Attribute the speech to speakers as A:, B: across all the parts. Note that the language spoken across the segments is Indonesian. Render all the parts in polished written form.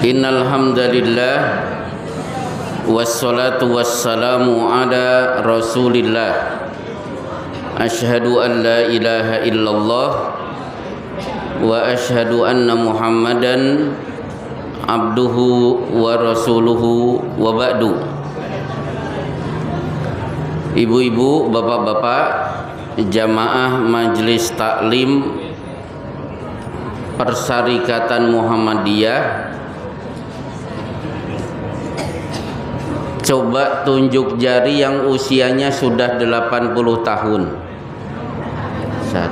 A: Innal hamdalillah wassalatu wassalamu ala Rasulillah. Asyhadu an la ilaha illallah wa asyhadu anna Muhammadan abduhu wa rasuluhu wa ba'du. Ibu-ibu, bapak-bapak, jamaah Majelis Taklim Persyarikatan Muhammadiyah, coba tunjuk jari yang usianya sudah 80 tahun. 1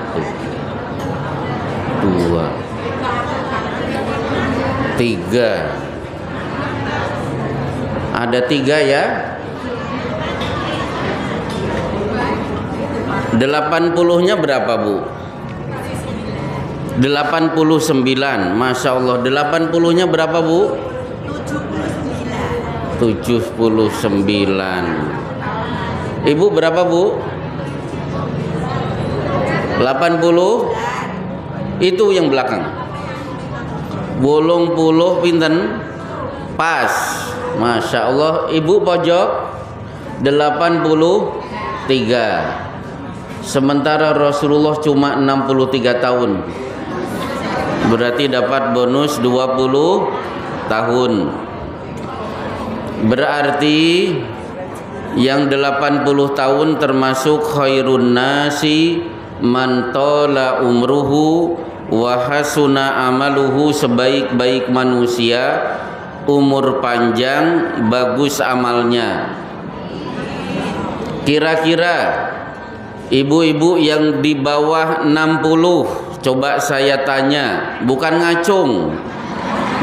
A: 2 3. Ada 3 ya. 80-nya berapa, Bu? 89. Masya Allah. 80-nya berapa, Bu? 79. Ibu berapa, Bu? 80. Itu yang belakang. 80 pinten? Pas. Masya Allah. Ibu pojok 83. Sementara Rasulullah cuma 63 tahun. Berarti dapat bonus 20 tahun. Berarti yang 80 tahun termasuk khairun nasi man tala umruhu wa hasuna amaluhu, sebaik-baik manusia, umur panjang, bagus amalnya. Kira-kira ibu-ibu yang di bawah 60, coba saya tanya, bukan ngacung,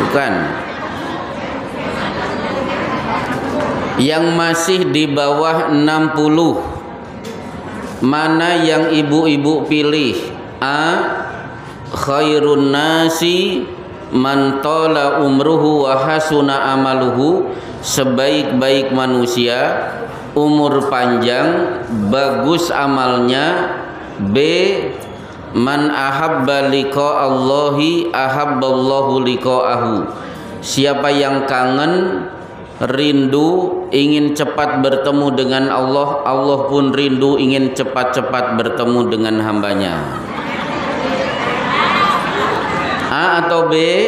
A: bukan. Yang masih di bawah 60, mana yang ibu-ibu pilih? A. Khairun nasi man tala umruhu wa hasuna amaluhu, sebaik-baik manusia, umur panjang, bagus amalnya. B. Man ahabba liqa Allahi ahabballahu liqa'ahu, siapa yang kangen, rindu, ingin cepat bertemu dengan Allah, Allah pun rindu, ingin cepat-cepat bertemu dengan hambanya. A atau B?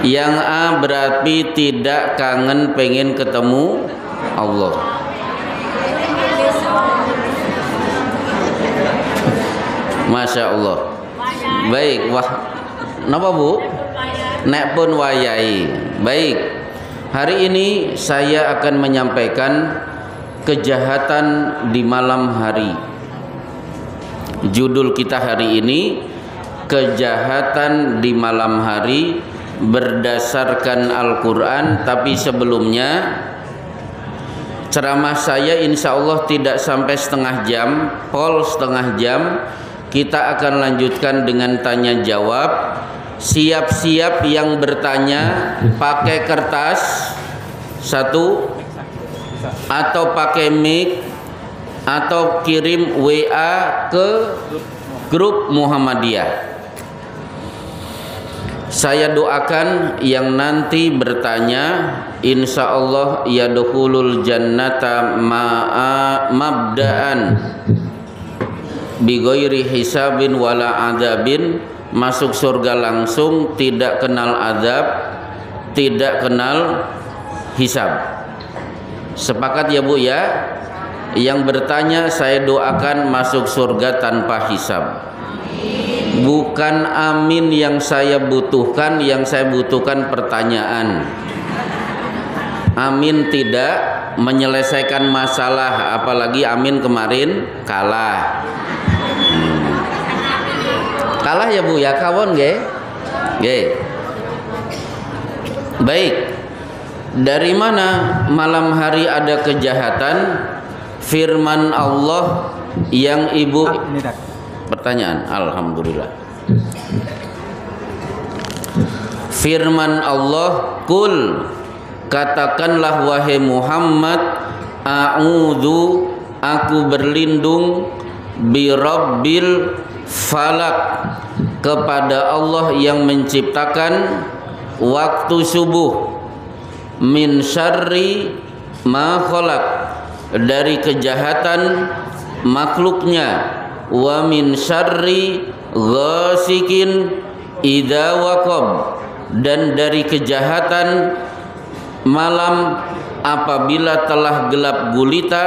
A: Yang A berarti tidak kangen, pengen ketemu Allah. Masya Allah. Baik, wah, napa, Bu? Nek pun wayai. Baik. Hari ini saya akan menyampaikan kejahatan di malam hari. Judul kita hari ini, kejahatan di malam hari berdasarkan Al-Quran. Tapi sebelumnya, ceramah saya insya Allah tidak sampai setengah jam, pol setengah jam. Kita akan lanjutkan dengan tanya jawab. Siap-siap yang bertanya, pakai kertas 1, atau pakai mic, atau kirim WA ke grup Muhammadiyah. Saya doakan yang nanti bertanya, insya Allah yadkhulul jannata mabda'an bighairi hisabin wala adabin, masuk surga langsung, tidak kenal adab, tidak kenal hisab. Sepakat ya, Bu ya? Yang bertanya saya doakan masuk surga tanpa hisab. Bukan amin yang saya butuhkan, yang saya butuhkan pertanyaan. Amin tidak menyelesaikan masalah, apalagi amin kemarin kalah. Kalah ya, Bu ya, kawon nggih? Nggih. Baik. Dari mana malam hari ada kejahatan? Firman Allah yang Ibu pertanyaan. Alhamdulillah. Firman Allah, kul, katakanlah wahai Muhammad, a'udzu, aku berlindung, bi rabbil falak, kepada Allah yang menciptakan waktu subuh, min syarri ma khalaq, dari kejahatan makhluknya, wa min syarri ghasikin idza waqab, dan dari kejahatan malam apabila telah gelap gulita,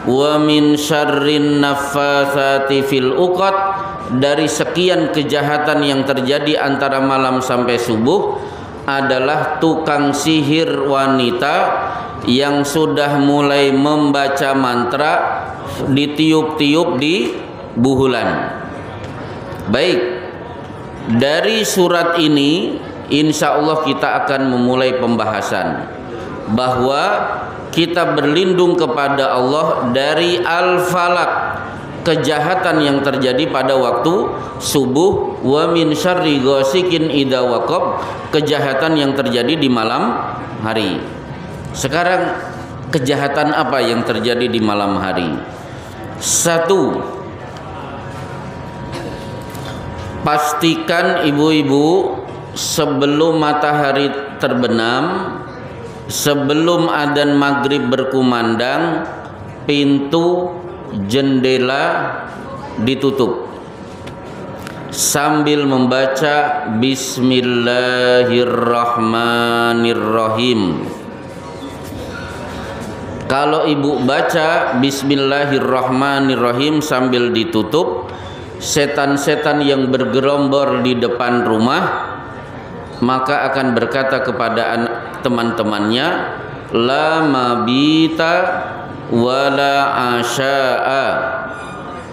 A: wa min syarrin naffatsati fil uqad, dari sekian kejahatan yang terjadi antara malam sampai subuh adalah tukang sihir wanita yang sudah mulai membaca mantra ditiup-tiup di buhulan. Baik, dari surat ini insya Allah kita akan memulai pembahasan bahwa kita berlindung kepada Allah dari al-falaq, kejahatan yang terjadi pada waktu subuh, wa min syarri ghasikin idza waqab, kejahatan yang terjadi di malam hari. Sekarang kejahatan apa yang terjadi di malam hari? Satu, pastikan ibu-ibu sebelum matahari terbenam, sebelum adzan maghrib berkumandang, pintu jendela ditutup sambil membaca Bismillahirrahmanirrahim. Kalau ibu baca Bismillahirrahmanirrahim sambil ditutup, setan-setan yang bergerombol di depan rumah maka akan berkata kepada teman-temannya, la mabita wala asya'a,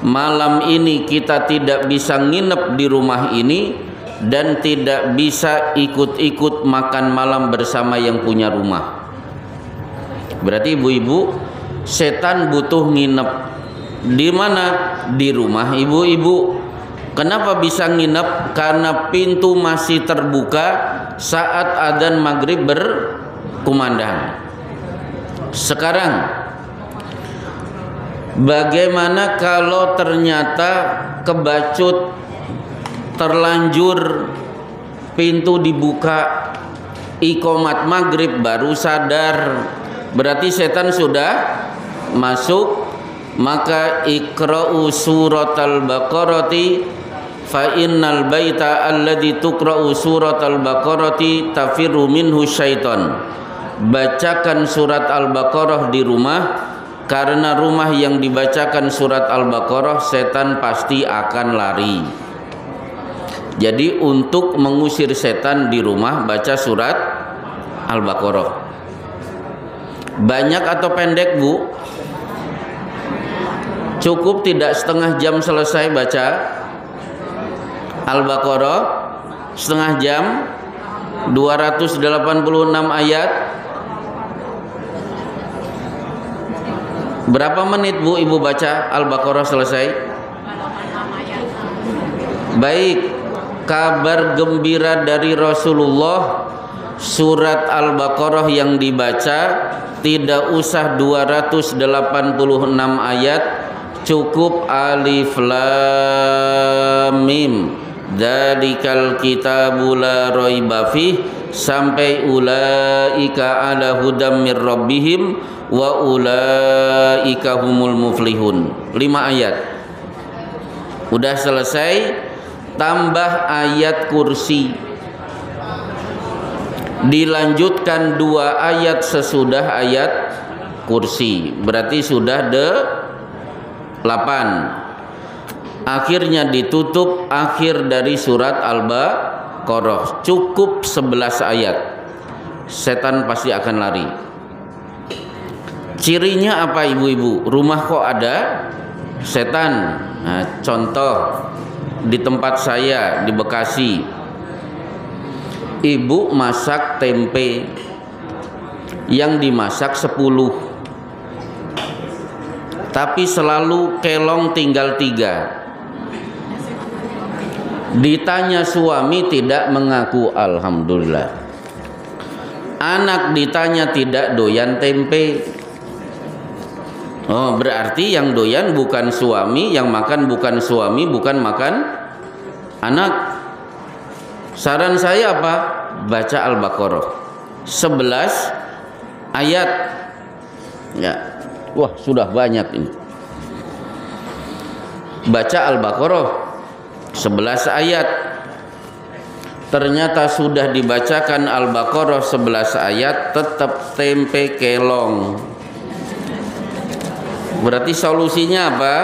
A: malam ini kita tidak bisa nginep di rumah ini dan tidak bisa ikut-ikut makan malam bersama yang punya rumah. Berarti ibu-ibu, setan butuh nginep di mana? Di rumah ibu-ibu. Kenapa bisa nginep? Karena pintu masih terbuka saat adzan maghrib berkumandang. Sekarang bagaimana kalau ternyata kebacut, terlanjur pintu dibuka, iqomat maghrib baru sadar, berarti setan sudah masuk. Maka iqra'u suratal baqarati fa innal baita alladzi tuqra'u suratal baqarati tafirru minhu syaiton. Bacakan surat Al-Baqarah di rumah, karena rumah yang dibacakan surat Al-Baqarah setan pasti akan lari. Jadi untuk mengusir setan di rumah baca surat Al-Baqarah. Banyak atau pendek, Bu? Cukup tidak setengah jam selesai baca Al-Baqarah? Setengah jam, 286 ayat. Berapa menit, Bu, ibu baca Al-Baqarah selesai? Baik, kabar gembira dari Rasulullah, surat Al-Baqarah yang dibaca tidak usah 286 ayat, cukup alif lam mim dzalikal kitabu la raiba fih sampai ulaika ala hudam mir rabbihim wa ulaika humul muflihun. 5 ayat udah selesai, tambah ayat kursi, dilanjutkan 2 ayat sesudah ayat kursi, berarti sudah 8. Akhirnya ditutup akhir dari surat Al-Baqarah, cukup 11 ayat. Setan pasti akan lari. Cirinya apa ibu-ibu? Rumah kok ada setan? Nah, contoh di tempat saya di Bekasi, ibu masak tempe, yang dimasak 10, tapi selalu kelong tinggal 3. Ditanya suami tidak mengaku alhamdulillah. Anak ditanya tidak doyan tempe. Oh, berarti yang doyan bukan suami, yang makan bukan suami, bukan makan anak. Saran saya apa? Baca Al-Baqarah 11 ayat. Ya. Wah, sudah banyak ini. Baca Al-Baqarah 11 ayat. Ternyata sudah dibacakan Al-Baqarah 11 ayat tetap tempe kelong. Berarti solusinya apa?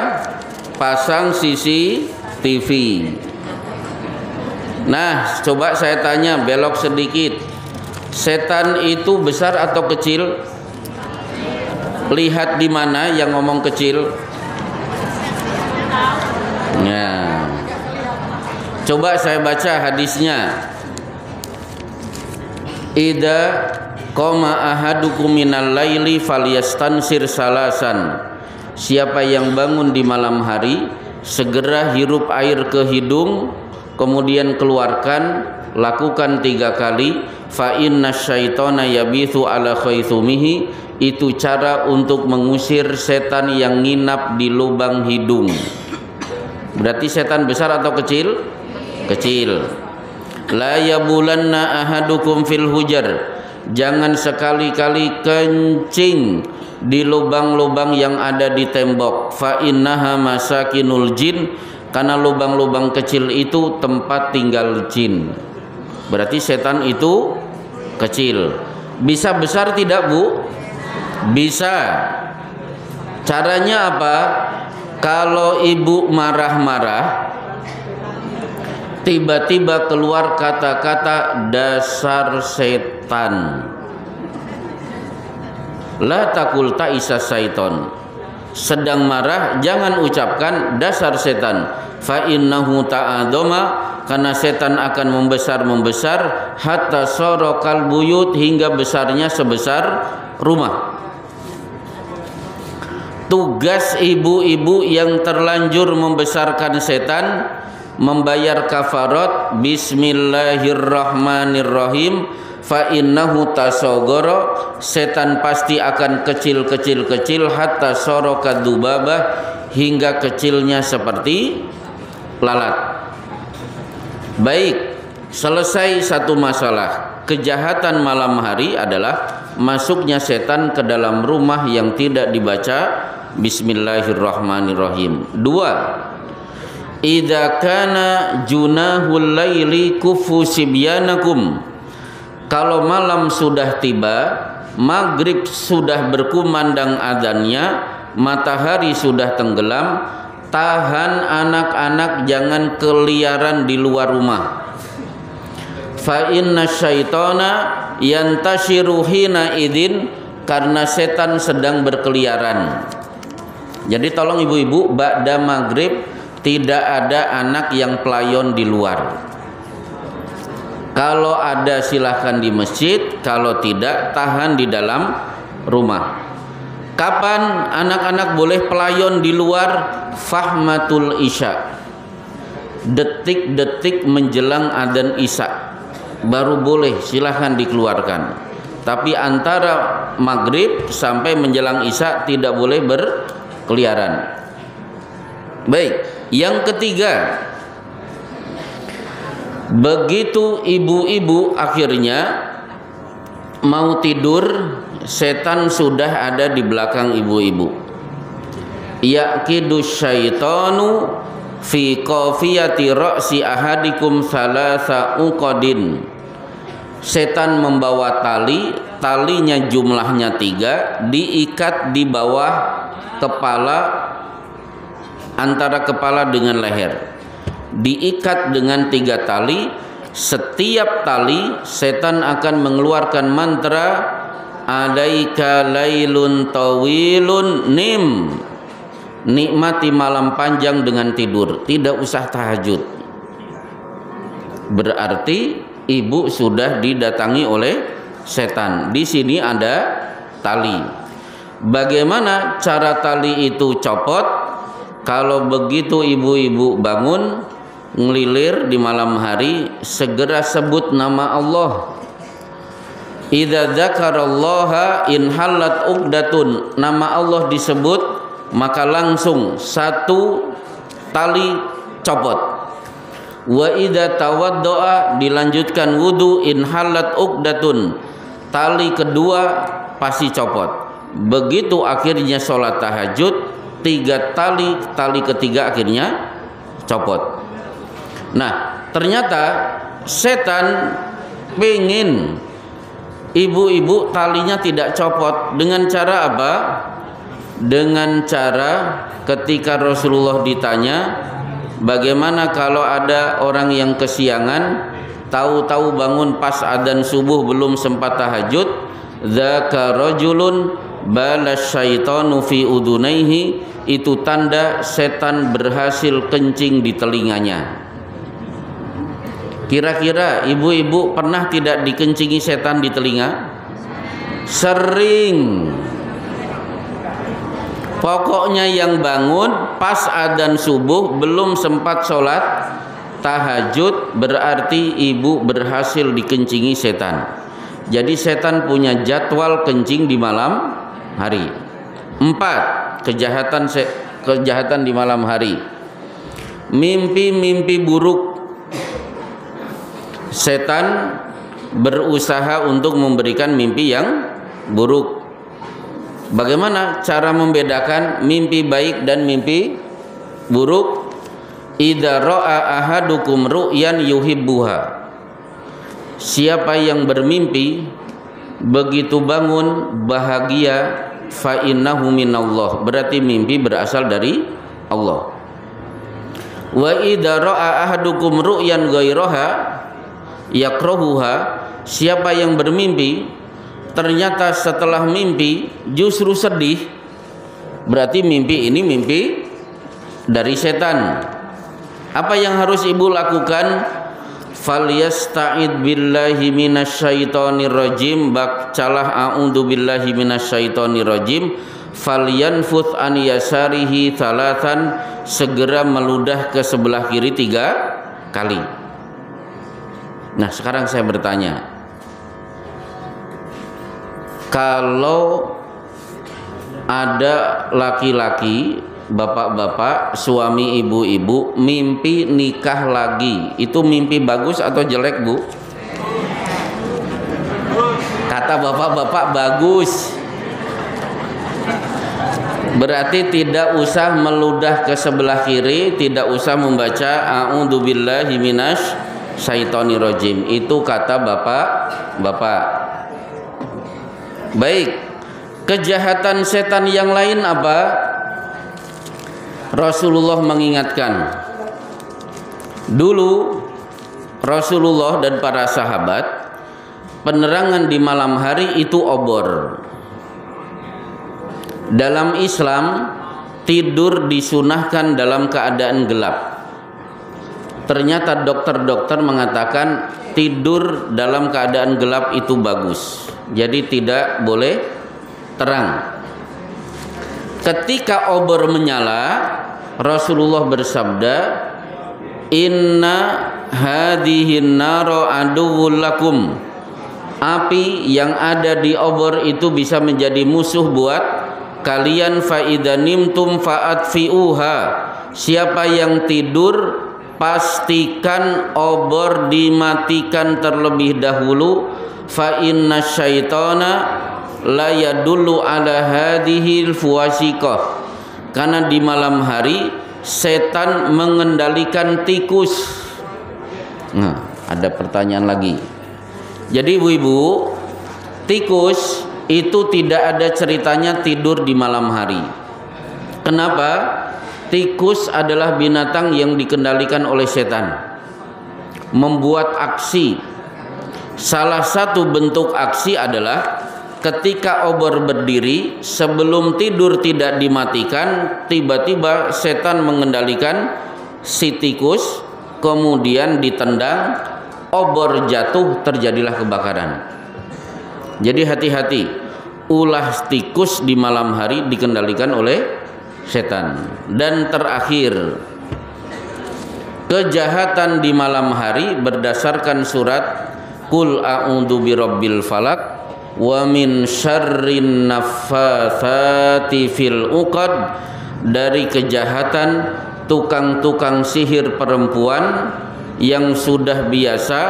A: Pasang CCTV. Nah, coba saya tanya, belok sedikit. Setan itu besar atau kecil? Lihat di mana yang ngomong kecil? Nah, coba saya baca hadisnya. Idza qama ahadukum minal laili falyastansir salasan. Siapa yang bangun di malam hari, segera hirup air ke hidung, kemudian keluarkan, lakukan 3 kali. Fa inna syaitana yabithu ala khaithumihi. Itu cara untuk mengusir setan yang nginap di lubang hidung. Berarti setan besar atau kecil? Kecil. La yabulanna ahadukum fil hujar. Jangan sekali-kali kencing di lubang-lubang yang ada di tembok. Fa innaha masakinul jin. Karena lubang-lubang kecil itu tempat tinggal jin. Berarti setan itu kecil. Bisa besar tidak, Bu? Bisa. Caranya apa? Kalau ibu marah-marah, tiba-tiba keluar kata-kata dasar setan. La taqul ta'isa syaiton. Sedang marah jangan ucapkan dasar setan. Fa innahu ta'adzama, karena setan akan membesar hatta sorokal buyut, hingga besarnya sebesar rumah. Tugas ibu-ibu yang terlanjur membesarkan setan membayar kafarat bismillahirrahmanirrahim. Fa innahu tasogoro, setan pasti akan kecil hatta soroka dubabah, hingga kecilnya seperti lalat. Baik, selesai satu masalah. Kejahatan malam hari adalah masuknya setan ke dalam rumah yang tidak dibaca bismillahirrahmanirrahim. 2. Idza kana junahul laili kufu sibyanakum. Kalau malam sudah tiba, maghrib sudah berkumandang adzannya, matahari sudah tenggelam, tahan anak-anak jangan keliaran di luar rumah. Fa inna syaitana yantashiru hina idin, karena setan sedang berkeliaran. Jadi tolong ibu-ibu, ba'da maghrib tidak ada anak yang pelayon di luar. Kalau ada silahkan di masjid, kalau tidak tahan di dalam rumah. Kapan anak-anak boleh pelayon di luar? Fahmatul isya, detik-detik menjelang adzan isya baru boleh, silahkan dikeluarkan. Tapi antara maghrib sampai menjelang isya tidak boleh berkeliaran. Baik, yang ketiga, begitu ibu-ibu akhirnya mau tidur, setan sudah ada di belakang ibu-ibu. Yaqidu syaitanu fi qafiyati ra'si ahadikum thalatha uqadin. Setan membawa tali, talinya jumlahnya 3, diikat di bawah kepala, antara kepala dengan leher. Diikat dengan 3 tali. Setiap tali setan akan mengeluarkan mantra alaika lailun tawilun nim. Nikmati malam panjang dengan tidur, tidak usah tahajud. Berarti ibu sudah didatangi oleh setan. Di sini ada tali. Bagaimana cara tali itu copot? Kalau begitu ibu-ibu bangun ngelilir di malam hari, segera sebut nama Allah. Idza dzakarallaha inhallat uqdatun. Nama Allah disebut, maka langsung satu tali copot. Wa idza tawaddoa, dilanjutkan wudu, in halat uqdatun, tali kedua pasti copot. Begitu akhirnya sholat tahajud, 3 tali, tali ketiga akhirnya copot. Nah, ternyata setan pengen ibu-ibu talinya tidak copot. Dengan cara apa? Dengan cara ketika Rasulullah ditanya, bagaimana kalau ada orang yang kesiangan, tahu-tahu bangun pas adzan subuh belum sempat tahajud, dzaka rajulun balas syaitanu fi udunaihi, itu tanda setan berhasil kencing di telinganya. Kira-kira ibu-ibu pernah tidak dikencingi setan di telinga? Sering. Pokoknya yang bangun pas adzan subuh belum sempat sholat tahajud, berarti ibu berhasil dikencingi setan. Jadi setan punya jadwal kencing di malam hari. 4, kejahatan di malam hari. Mimpi-mimpi buruk. Setan berusaha untuk memberikan mimpi yang buruk. Bagaimana cara membedakan mimpi baik dan mimpi buruk? Idza ra'a ahadukum ru'yan yuhibbuha. Siapa yang bermimpi begitu bangun bahagia, fa innahu minallah, berarti mimpi berasal dari Allah. Wa idza ra'a ahadukum ru'yan ghairaha yakrahuha. Siapa yang bermimpi ternyata setelah mimpi justru sedih, berarti mimpi ini mimpi dari setan. Apa yang harus ibu lakukan? Falyasta'id billahi minasyaitonir rajim, bacalah a'udzu billahi minasyaitonir rajim, falyanfuth an yasarihi thalathan, segera meludah ke sebelah kiri 3 kali. Nah, sekarang saya bertanya, kalau ada laki-laki, bapak-bapak, suami ibu-ibu mimpi nikah lagi, itu mimpi bagus atau jelek, Bu? Kata bapak-bapak bagus. Berarti tidak usah meludah ke sebelah kiri, tidak usah membaca a'udzubillahi minasyaitonirrajim. Itu kata bapak-bapak. Baik, kejahatan setan yang lain apa? Rasulullah mengingatkan. Dulu Rasulullah dan para sahabat, penerangan di malam hari itu obor. Dalam Islam, tidur disunahkan dalam keadaan gelap. Ternyata dokter-dokter mengatakan tidur dalam keadaan gelap itu bagus. Jadi tidak boleh terang. Ketika obor menyala, Rasulullah bersabda, inna hadhihin naro aduwwul lakum. Api yang ada di obor itu bisa menjadi musuh buat kalian. Fa idza nimtum fa'atfi'uha. Siapa yang tidur, pastikan obor dimatikan terlebih dahulu. Fa inna syaitana la yadullu ala hadhil fuwasiqah. Karena di malam hari setan mengendalikan tikus. Nah, ada pertanyaan lagi. Jadi ibu-ibu, tikus itu tidak ada ceritanya tidur di malam hari. Kenapa? Tikus adalah binatang yang dikendalikan oleh setan, membuat aksi. Salah satu bentuk aksi adalah ketika obor berdiri, sebelum tidur tidak dimatikan, tiba-tiba setan mengendalikan si tikus, kemudian ditendang, obor jatuh, terjadilah kebakaran. Jadi hati-hati, ulah tikus di malam hari dikendalikan oleh setan. Dan terakhir, kejahatan di malam hari berdasarkan surat Qul a'udzu birabbil falaq wa min syarrin naffatsati fil uqad, dari kejahatan tukang-tukang sihir perempuan yang sudah biasa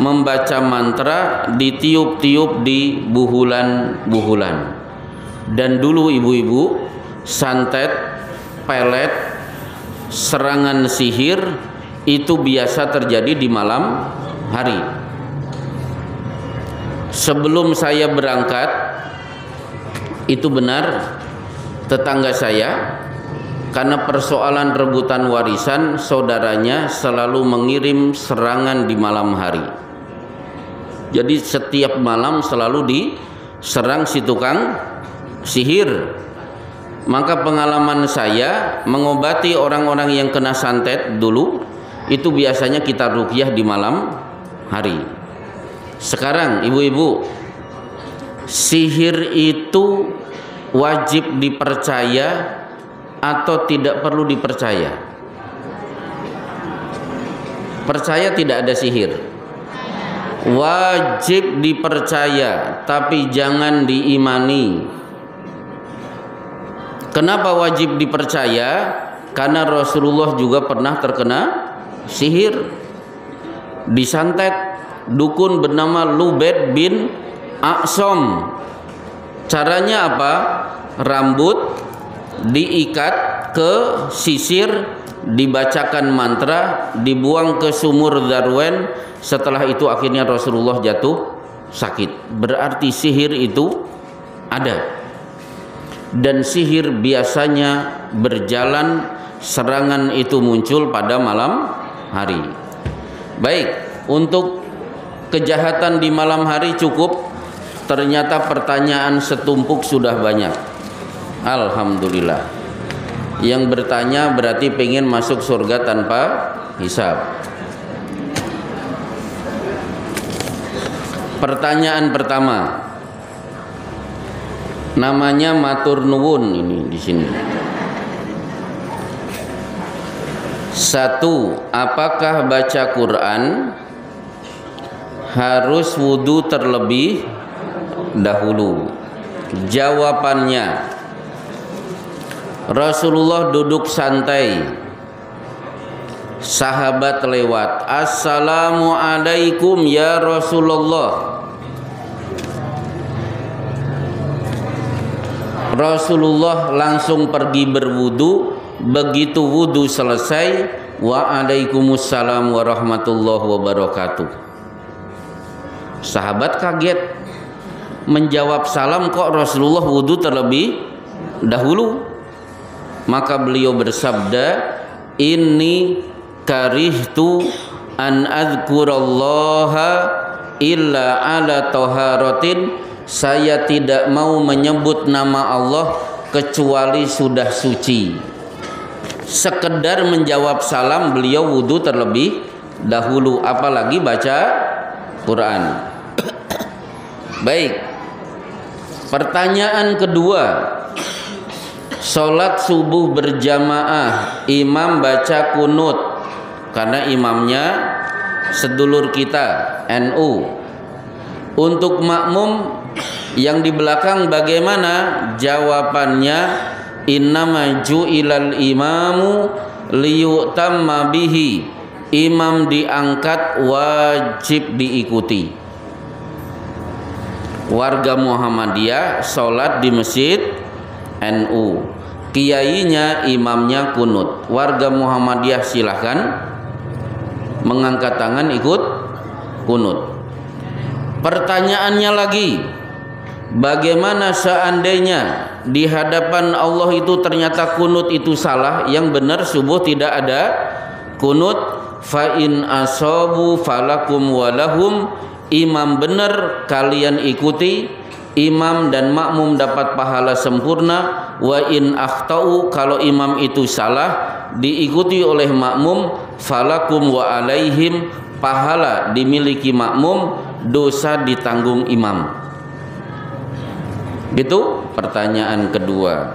A: membaca mantra ditiup-tiup di buhulan-buhulan. Dan dulu ibu-ibu, santet, pelet, serangan sihir itu biasa terjadi di malam hari. Sebelum saya berangkat, itu benar, tetangga saya karena persoalan rebutan warisan, saudaranya selalu mengirim serangan di malam hari. Jadi setiap malam selalu diserang si tukang sihir. Maka pengalaman saya mengobati orang-orang yang kena santet dulu, itu biasanya kita ruqyah di malam hari. Sekarang ibu-ibu, sihir itu wajib dipercaya atau tidak perlu dipercaya? Percaya tidak ada sihir? Wajib dipercaya, tapi jangan diimani. Kenapa wajib dipercaya? Karena Rasulullah juga pernah terkena sihir, disantet dukun bernama Lubaid bin A'sam. Caranya apa? Rambut diikat ke sisir, dibacakan mantra, dibuang ke sumur Darwen. Setelah itu akhirnya Rasulullah jatuh sakit. Berarti sihir itu ada. Dan sihir biasanya berjalan, serangan itu muncul pada malam hari. Baik, untuk kejahatan di malam hari cukup. Ternyata pertanyaan setumpuk sudah banyak. Alhamdulillah. Yang bertanya berarti pengen masuk surga tanpa hisab. Pertanyaan pertama, namanya matur nuwun ini di sini. 1. Apakah baca Quran harus wudu terlebih dahulu? Jawabannya, Rasulullah duduk santai, sahabat lewat, Assalamualaikum ya Rasulullah. Rasulullah langsung pergi berwudu. Begitu wudu selesai, Waalaikumsalam warahmatullahi wabarakatuh. Sahabat kaget, menjawab salam kok Rasulullah wudu terlebih dahulu. Maka beliau bersabda, inni karihtu an adzkurallaha illa ala taharatin. Saya tidak mau menyebut nama Allah kecuali sudah suci. Sekedar menjawab salam, beliau wudu terlebih dahulu, apalagi baca Quran. Baik, pertanyaan kedua, sholat subuh berjamaah, imam baca kunut karena imamnya sedulur kita NU. Untuk makmum yang di belakang bagaimana? Jawabannya, innama ju'ilal imamu liyutamma bihi. Imam diangkat wajib diikuti. Warga Muhammadiyah sholat di masjid NU, kiainya imamnya kunut. Warga Muhammadiyah silahkan mengangkat tangan ikut kunut. Pertanyaannya lagi, bagaimana seandainya di hadapan Allah itu ternyata kunut itu salah, yang benar subuh tidak ada kunut? Fa in asabu falakum walahum. Imam benar kalian ikuti, imam dan makmum dapat pahala sempurna. Wa in akhtau, kalau imam itu salah diikuti oleh makmum, falakum wa alaihim, pahala dimiliki makmum, dosa ditanggung imam. Gitu pertanyaan kedua.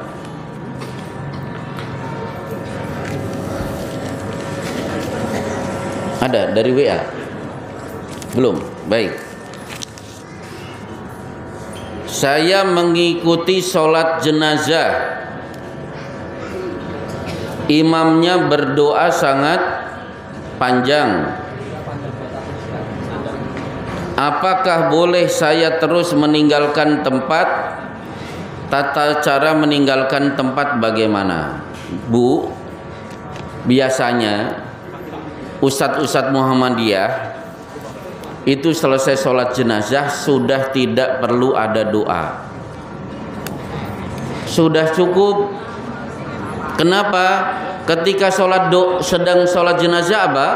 A: Ada dari WA? Belum? Baik. Saya mengikuti sholat jenazah. Imamnya berdoa sangat panjang. apakah boleh saya terus meninggalkan tempat? Tata cara meninggalkan tempat bagaimana? Bu, biasanya Ustadz-ustadz Muhammadiyah itu selesai sholat jenazah sudah tidak perlu ada doa, sudah cukup. Kenapa? Ketika sedang sholat jenazah apa?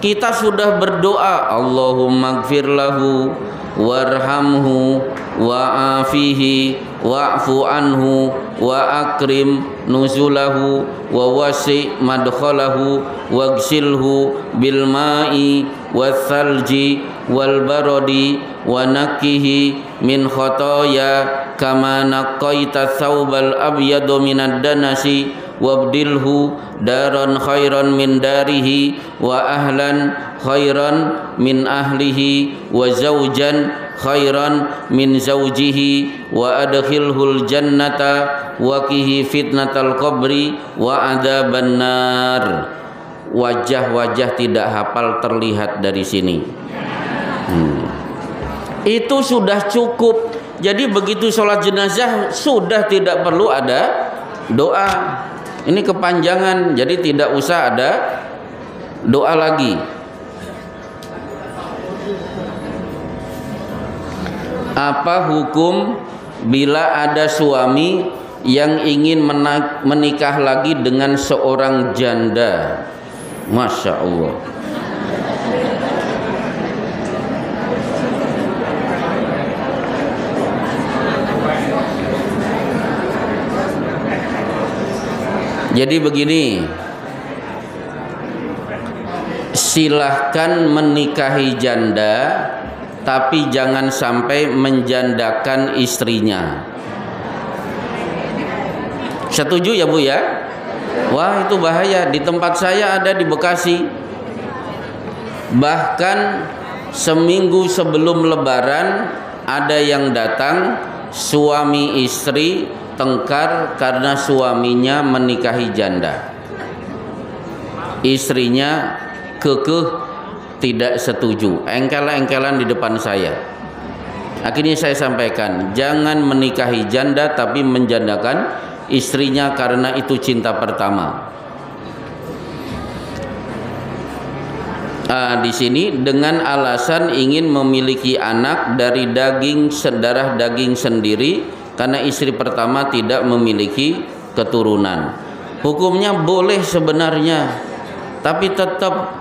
A: Kita sudah berdoa, Allahumma gfir lahu warhamhu wa'afihi wa'fu anhu wa akrim nuzulahu wa wasi' madkhalahu waghsilhu bil ma'i wath thalji wal baradi wa nakkihi min khotoya kama naqqaita thawbal abyadu minad danasi wabdilhu daran khairan min darihi wa ahlan khairan min ahlihi wa zawjan khairan min zawjihi wa adkhilhul jannata wa qihi fitnatal qabri wa adzaban nar. Wajah-wajah tidak hafal terlihat dari sini. Itu sudah cukup. Jadi begitu sholat jenazah sudah tidak perlu ada doa. Ini kepanjangan, jadi tidak usah ada doa lagi. Apa hukum bila ada suami yang ingin menikah lagi dengan seorang janda? Masya Allah. Jadi begini, silahkan menikahi janda, tapi jangan sampai menjandakan istrinya. Setuju ya Bu ya? Wah, itu bahaya. Di tempat saya ada di Bekasi, bahkan seminggu sebelum Lebaran ada yang datang, suami istri tengkar karena suaminya menikahi janda. Istrinya kekeh tidak setuju, engkel-engkelan di depan saya. Akhirnya saya sampaikan, jangan menikahi janda tapi menjandakan istrinya karena itu cinta pertama. Di sini dengan alasan ingin memiliki anak dari darah daging sendiri karena istri pertama tidak memiliki keturunan. Hukumnya boleh sebenarnya, tapi tetap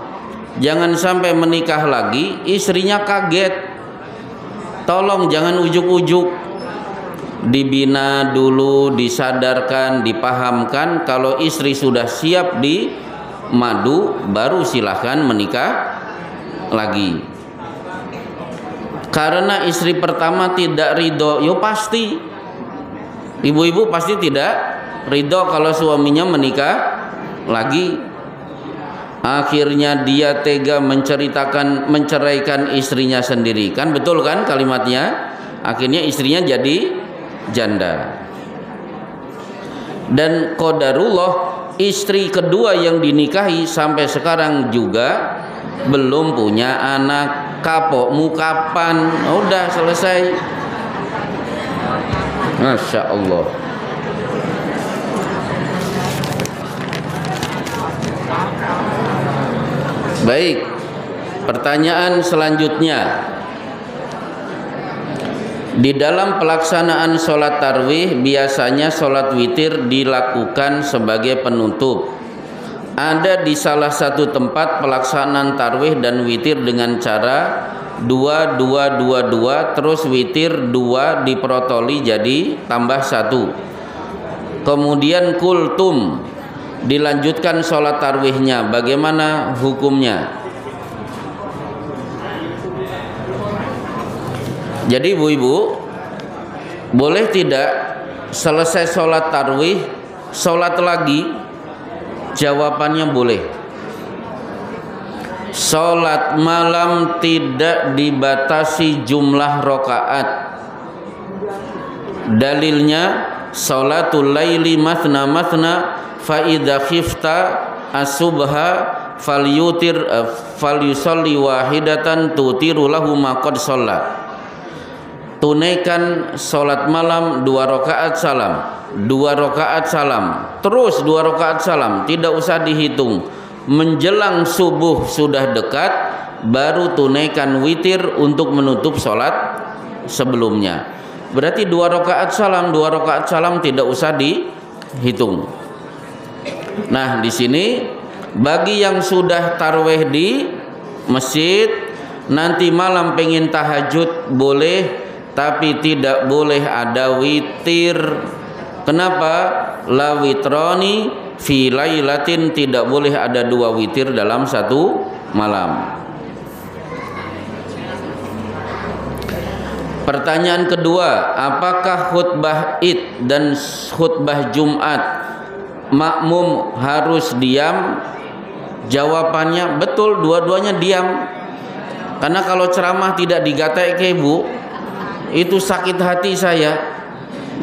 A: jangan sampai menikah lagi istrinya kaget. Tolong jangan ujuk-ujuk, dibina dulu, disadarkan, dipahamkan. Kalau istri sudah siap di madu, baru silahkan menikah lagi. Karena istri pertama tidak ridho, yo pasti ibu-ibu pasti tidak ridho kalau suaminya menikah lagi. Akhirnya dia tega menceraikan istrinya sendiri. Kan betul kan kalimatnya? Akhirnya istrinya jadi janda. Dan qadarullah, istri kedua yang dinikahi sampai sekarang juga belum punya anak. Kapokmu kapan? Udah selesai. Masya Allah. Baik, pertanyaan selanjutnya. Di dalam pelaksanaan sholat tarwih biasanya sholat witir dilakukan sebagai penutup. Ada di salah satu tempat pelaksanaan tarwih dan witir dengan cara 2-2-2-2, terus witir 2 diprotoli jadi tambah 1. Kemudian kultum, dilanjutkan sholat tarwihnya. Bagaimana hukumnya? Jadi ibu-ibu, boleh tidak selesai sholat tarwih sholat lagi? Jawabannya boleh. Sholat malam tidak dibatasi jumlah rakaat. Dalilnya sholatul laili mathna mathna fa idza khifta as-subha falyusalli wahidatan tutiru lahu ma qad shalla. Tunaikan salat malam 2 rakaat salam, 2 rakaat salam, terus 2 rakaat salam, tidak usah dihitung. Menjelang subuh sudah dekat, baru tunaikan witir untuk menutup salat sebelumnya. Berarti 2 rakaat salam, 2 rakaat salam tidak usah dihitung. Nah, di sini bagi yang sudah tarweh di masjid, nanti malam pengen tahajud boleh, tapi tidak boleh ada witir. Kenapa? La witroni fi lailatin, tidak boleh ada 2 witir dalam satu malam. Pertanyaan kedua, apakah khutbah Id dan khutbah Jumat makmum harus diam? Jawabannya betul, dua-duanya diam. Karena kalau ceramah tidak digatek ke ibu, itu sakit hati saya.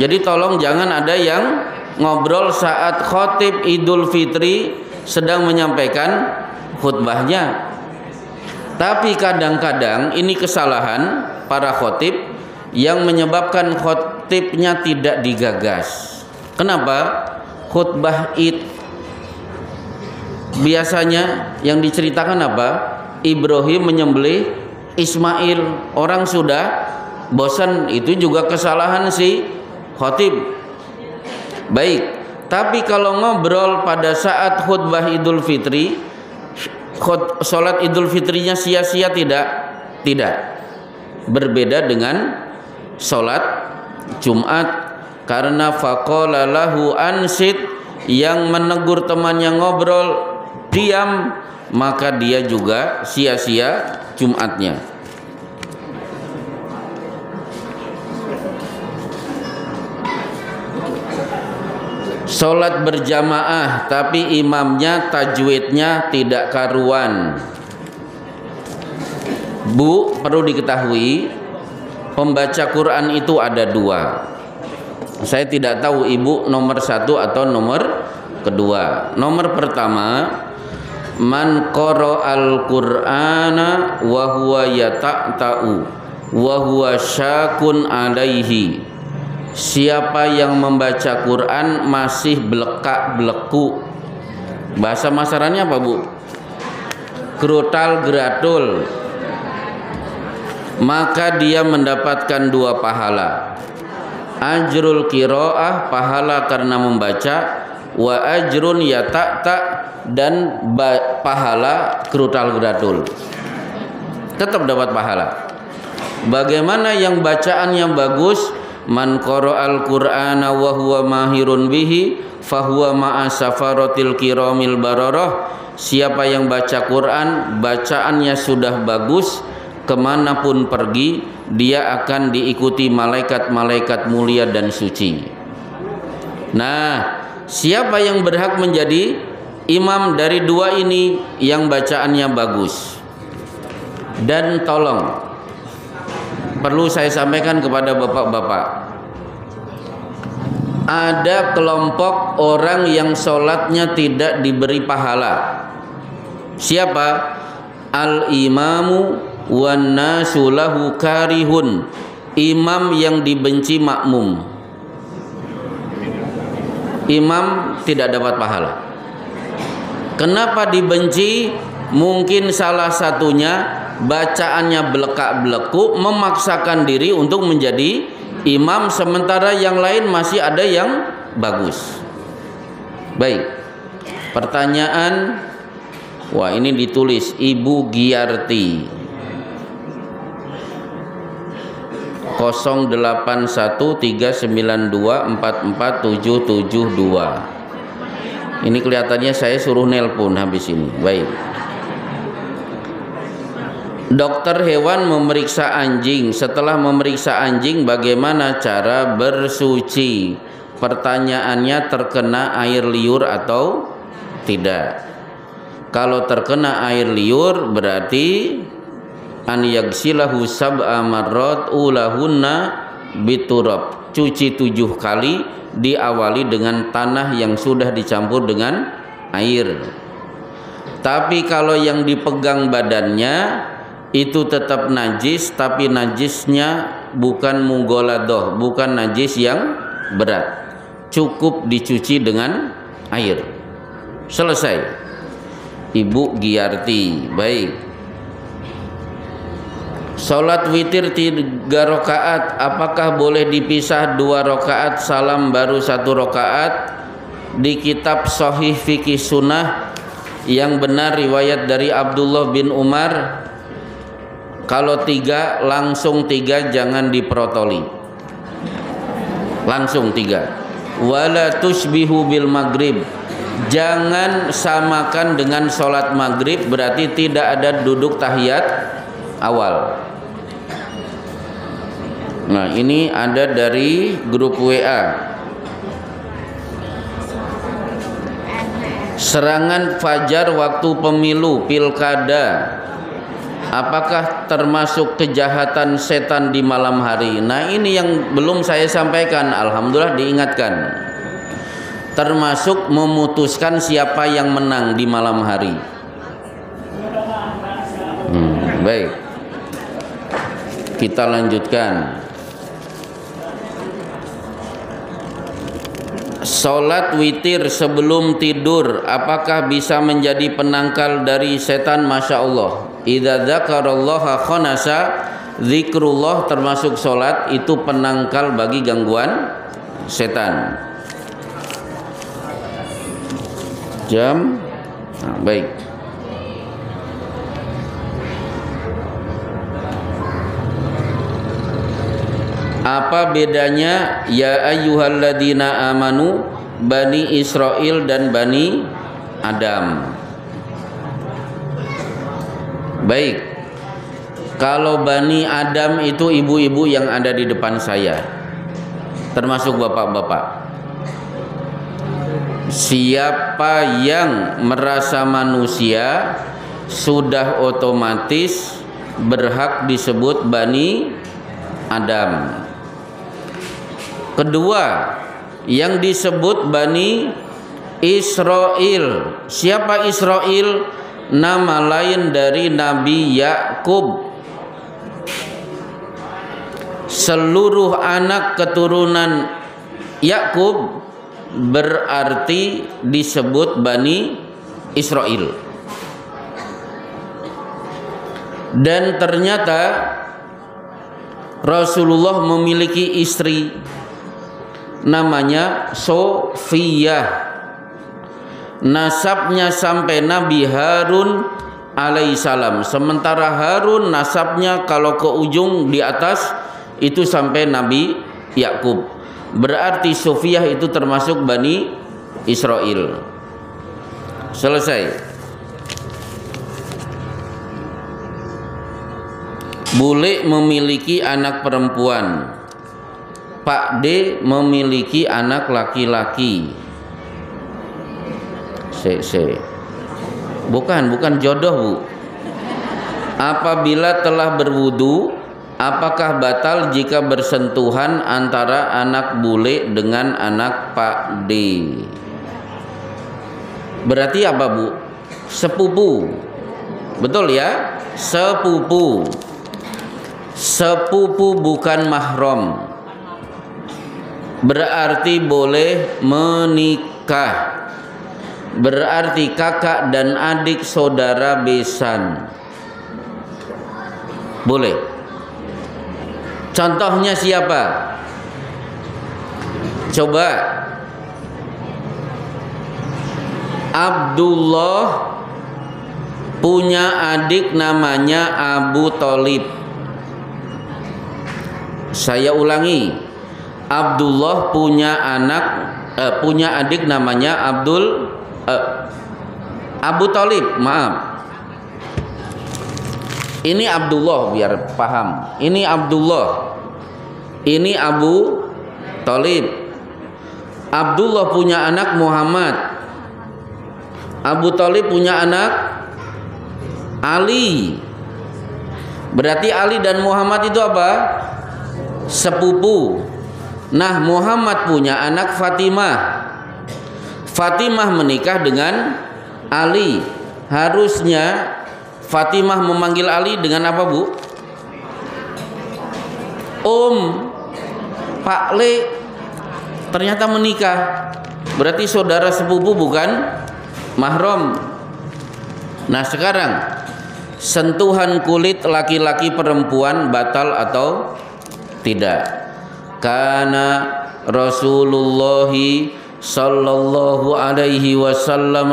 A: Jadi tolong jangan ada yang ngobrol saat khotib Idul Fitri sedang menyampaikan khutbahnya. Tapi kadang-kadang ini kesalahan para khotib yang menyebabkan khotibnya tidak digagas. Kenapa? Khutbah Id biasanya yang diceritakan apa? Ibrahim menyembelih Ismail. Orang sudah bosan, itu juga kesalahan si khotib. Baik, tapi kalau ngobrol pada saat khutbah Idul Fitri, sholat Idul Fitrinya sia-sia tidak? Tidak. Berbeda dengan sholat Jumat, karena faqala lahu ansit, yang menegur temannya ngobrol diam, maka dia juga sia-sia Jumatnya. Sholat berjamaah tapi imamnya tajwidnya tidak karuan. Bu, perlu diketahui pembaca Quran itu ada 2. Saya tidak tahu ibu nomor 1 atau nomor kedua. Nomor pertama, man qara'al Qur'ana wa huwa yata'ta'u wa huwa syakun alaihi. Siapa yang membaca Quran masih belekak-beleku. Bahasa masarannya apa, Bu? Gerotal geratul. Maka dia mendapatkan 2 pahala. Ajrul qiraah, pahala karena membaca, wa ajrun yata'ta, dan pahala gerotal geratul. Tetap dapat pahala. Bagaimana yang bacaan yang bagus? Man qara'al Qur'ana wa huwa mahirun bihi fahuwa ma'a safaratil kiramil bararah. Siapa yang baca Quran, bacaannya sudah bagus, kemanapun pergi dia akan diikuti malaikat-malaikat mulia dan suci. Nah, siapa yang berhak menjadi imam dari 2 ini? Yang bacaannya bagus. Dan tolong, perlu saya sampaikan kepada bapak-bapak, ada kelompok orang yang sholatnya tidak diberi pahala. Siapa? Al-imamu wan nasu lahu karihun. Imam yang dibenci makmum. Imam tidak dapat pahala. Kenapa dibenci? Mungkin salah satunya bacaannya belekak-beleku, memaksakan diri untuk menjadi imam, sementara yang lain masih ada yang bagus. Baik, pertanyaan, wah ini ditulis Ibu Giarti 081392447772. Ini kelihatannya saya suruh nelpon habis ini. Baik. Dokter hewan memeriksa anjing. Setelah memeriksa anjing, bagaimana cara bersuci? Pertanyaannya, terkena air liur atau tidak? Kalau terkena air liur berarti an yagsilahu sab'a marrat ulahunna biturab. Cuci 7 kali, diawali dengan tanah yang sudah dicampur dengan air. Tapi kalau yang dipegang badannya itu tetap najis, tapi najisnya bukan mughaladah, bukan najis yang berat. Cukup dicuci dengan air. Selesai. Ibu Giarti. Baik. Salat witir 3 rakaat, apakah boleh dipisah 2 rakaat salam baru 1 rakaat? Di kitab Sahih Fikih Sunnah yang benar riwayat dari Abdullah bin Umar, kalau 3 langsung 3, jangan diprotoli, langsung 3. Wala tushbihu bil maghrib, jangan samakan dengan sholat maghrib, berarti tidak ada duduk tahiyat awal. Nah, ini ada dari grup WA. Serangan fajar waktu pemilu pilkada, apakah termasuk kejahatan setan di malam hari? Nah, ini yang belum saya sampaikan. Alhamdulillah diingatkan. Termasuk memutuskan siapa yang menang di malam hari. Baik. Kita lanjutkan. Salat witir sebelum tidur, apakah bisa menjadi penangkal dari setan? Masya Allah. Idza dzakarallaha khanasa, zikrullah termasuk salat itu penangkal bagi gangguan setan. Jam. Nah, baik. Apa bedanya ya ayyuhalladzina amanu Bani Israel dan Bani Adam? Baik. Kalau Bani Adam itu ibu-ibu yang ada di depan saya, termasuk bapak-bapak. Siapa yang merasa manusia sudah otomatis berhak disebut Bani Adam. Kedua, yang disebut Bani Israel. Siapa Israel? Nama lain dari Nabi Yakub. Seluruh anak keturunan Yakub berarti disebut Bani Israel. Dan ternyata Rasulullah memiliki istri namanya Sofiyah. Nasabnya sampai Nabi Harun alaihissalam. Sementara Harun nasabnya kalau ke ujung di atas itu sampai Nabi Yakub. Berarti Sofiyah itu termasuk Bani Israel. Selesai. Bule memiliki anak perempuan, Pak D memiliki anak laki-laki. Bukan jodoh, Bu. Apabila telah berwudu, apakah batal jika bersentuhan antara anak bule dengan anak Pak D? Berarti apa, Bu? Sepupu. Betul ya? Sepupu. Sepupu bukan mahram. Berarti boleh menikah. Berarti kakak dan adik saudara besan. Boleh. Contohnya siapa? Coba. Abdullah punya adik namanya Abu Thalib. Saya ulangi. Abdullah punya adik namanya Abu Thalib, maaf. Ini Abdullah biar paham. Ini Abdullah. Ini Abu Thalib. Abdullah punya anak Muhammad. Abu Thalib punya anak Ali. Berarti Ali dan Muhammad itu apa? Sepupu. Nah, Muhammad punya anak Fatimah. Fatimah menikah dengan Ali. harusnya Fatimah memanggil Ali dengan apa, Bu? Pak Le ternyata menikah, berarti saudara sepupu bukan mahram. Nah sekarang sentuhan kulit laki-laki perempuan batal atau tidak? Karena Rasulullah sallallahu alaihi wasallam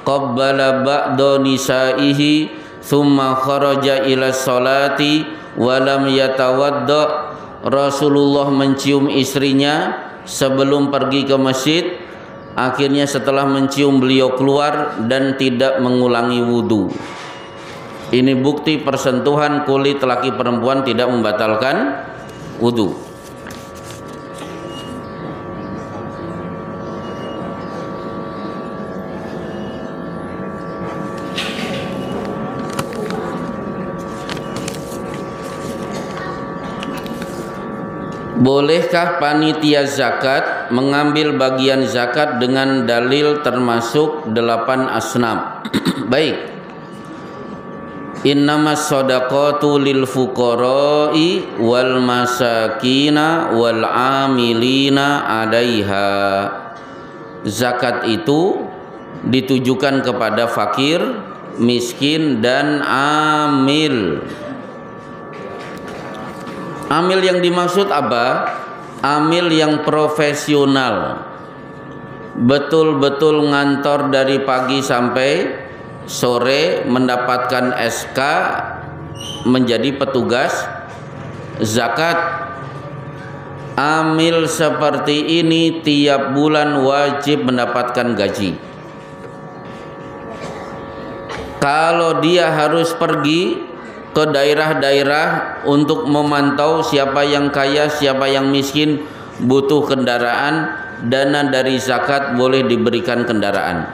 A: qabbala ba'da nisaihi thumma kharaja ila sholati wa lam yatawadda. Rasulullah mencium istrinya sebelum pergi ke masjid, akhirnya setelah mencium beliau keluar dan tidak mengulangi wudu. Ini bukti persentuhan kulit laki perempuan tidak membatalkan wudu. Bolehkah panitia zakat mengambil bagian zakat dengan dalil termasuk 8 asnaf? Baik. Innamas shadaqatu lil fuqara'i wal masakina wal amilina 'alaiha. Zakat itu ditujukan kepada fakir, miskin dan amil. Amil yang dimaksud apa? Amil yang profesional, betul-betul ngantor dari pagi sampai sore, mendapatkan SK menjadi petugas zakat. Amil seperti ini tiap bulan wajib mendapatkan gaji. Kalau dia harus pergi ke daerah-daerah untuk memantau siapa yang kaya, siapa yang miskin, butuh kendaraan, dana dari zakat boleh diberikan kendaraan.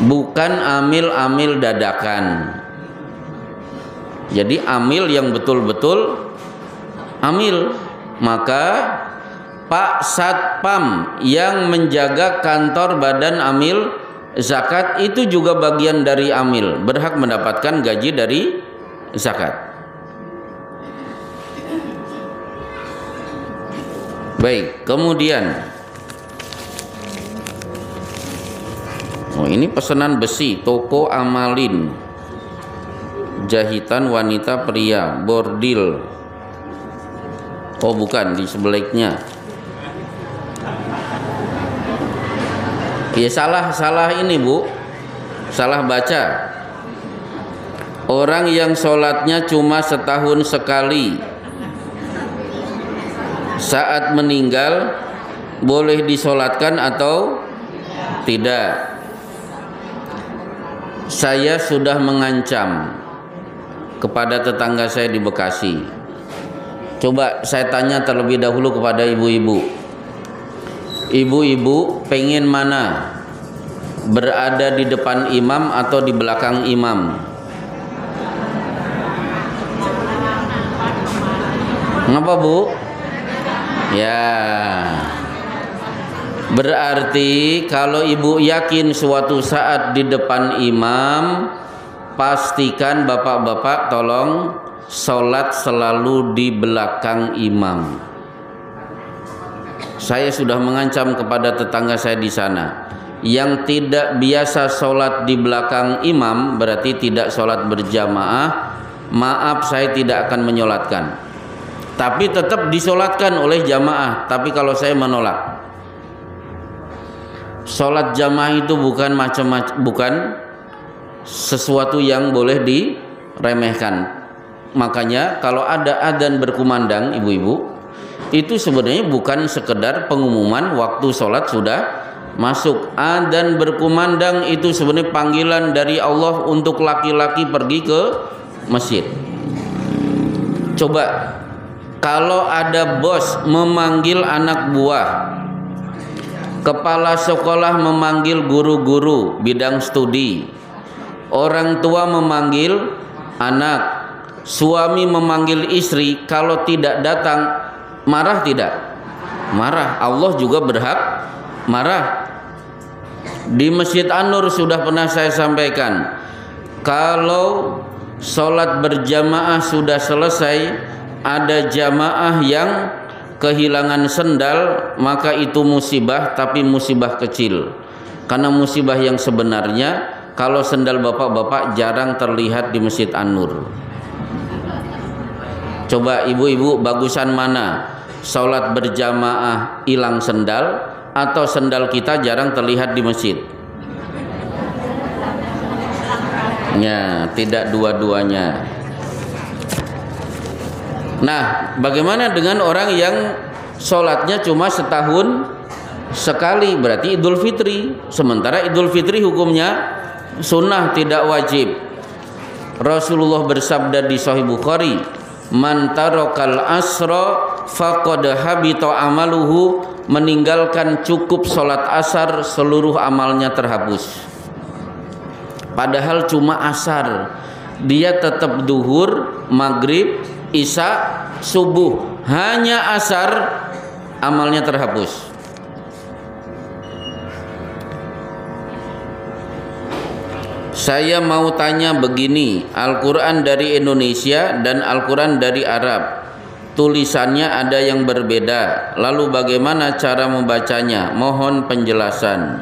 A: Bukan amil-amil dadakan. Jadi amil yang betul-betul amil. Maka Pak Satpam yang menjaga kantor badan amil zakat itu juga bagian dari amil, berhak mendapatkan gaji dari zakat. Baik, kemudian ini pesanan besi, toko amalin, jahitan wanita pria, bordil. Oh bukan, di sebaliknya. Ya salah ini Bu, salah baca. Orang yang sholatnya cuma setahun sekali, saat meninggal boleh disolatkan atau tidak? Saya sudah mengancam kepada tetangga saya di Bekasi. Coba saya tanya terlebih dahulu kepada ibu-ibu. Ibu-ibu pengen mana? Berada di depan imam atau di belakang imam? Ngapa Bu? Ya, berarti kalau ibu yakin suatu saat di depan imam, pastikan bapak-bapak tolong sholat selalu di belakang imam. Saya sudah mengancam kepada tetangga saya di sana, yang tidak biasa sholat di belakang imam berarti tidak sholat berjamaah. Maaf, saya tidak akan menyolatkan, tapi tetap disolatkan oleh jamaah. Tapi kalau saya menolak, sholat jamaah itu bukan macam-macam, bukan sesuatu yang boleh diremehkan. Makanya kalau ada adzan berkumandang, ibu-ibu, itu sebenarnya bukan sekedar pengumuman waktu sholat sudah masuk. Adzan berkumandang itu sebenarnya panggilan dari Allah untuk laki-laki pergi ke masjid. Coba kalau ada bos memanggil anak buah, kepala sekolah memanggil guru-guru bidang studi, orang tua memanggil anak, suami memanggil istri, kalau tidak datang marah tidak? Marah. Allah juga berhak marah. Di Masjid An-Nur sudah pernah saya sampaikan, kalau sholat berjamaah sudah selesai, ada jamaah yang kehilangan sendal, maka itu musibah, tapi musibah kecil. Karena musibah yang sebenarnya, kalau sendal bapak-bapak jarang terlihat di Masjid An-Nur. Coba ibu-ibu, bagusan mana? Sholat berjamaah hilang sendal, atau sendal kita jarang terlihat di masjid? Ya, tidak dua-duanya. Nah, bagaimana dengan orang yang sholatnya cuma setahun sekali, berarti Idul Fitri. Sementara Idul Fitri hukumnya sunnah, tidak wajib. Rasulullah bersabda di Sahih Bukhari, man tarakal asra faqad habita amaluhu, meninggalkan cukup sholat asar seluruh amalnya terhapus. Padahal cuma asar, dia tetap duhur, maghrib, isya, subuh, hanya asar amalnya terhapus. Saya mau tanya begini, Al-Quran dari Indonesia dan Al-Quran dari Arab, tulisannya ada yang berbeda, lalu bagaimana cara membacanya? Mohon penjelasan.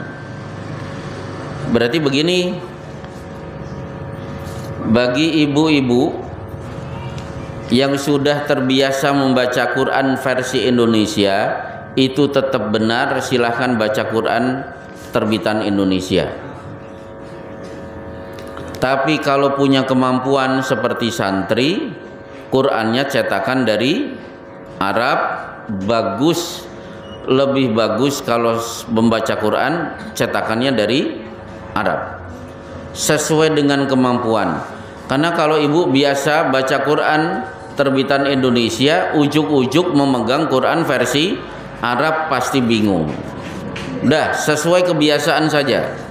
A: Berarti begini, bagi ibu-ibu yang sudah terbiasa membaca Quran versi Indonesia, itu tetap benar, silahkan baca Quran terbitan Indonesia. Tapi kalau punya kemampuan seperti santri, Qurannya cetakan dari Arab, bagus, lebih bagus kalau membaca Quran cetakannya dari Arab, sesuai dengan kemampuan. Karena kalau ibu biasa baca Quran terbitan Indonesia, ujuk-ujuk memegang Quran versi Arab, pasti bingung. Dah, sesuai kebiasaan saja.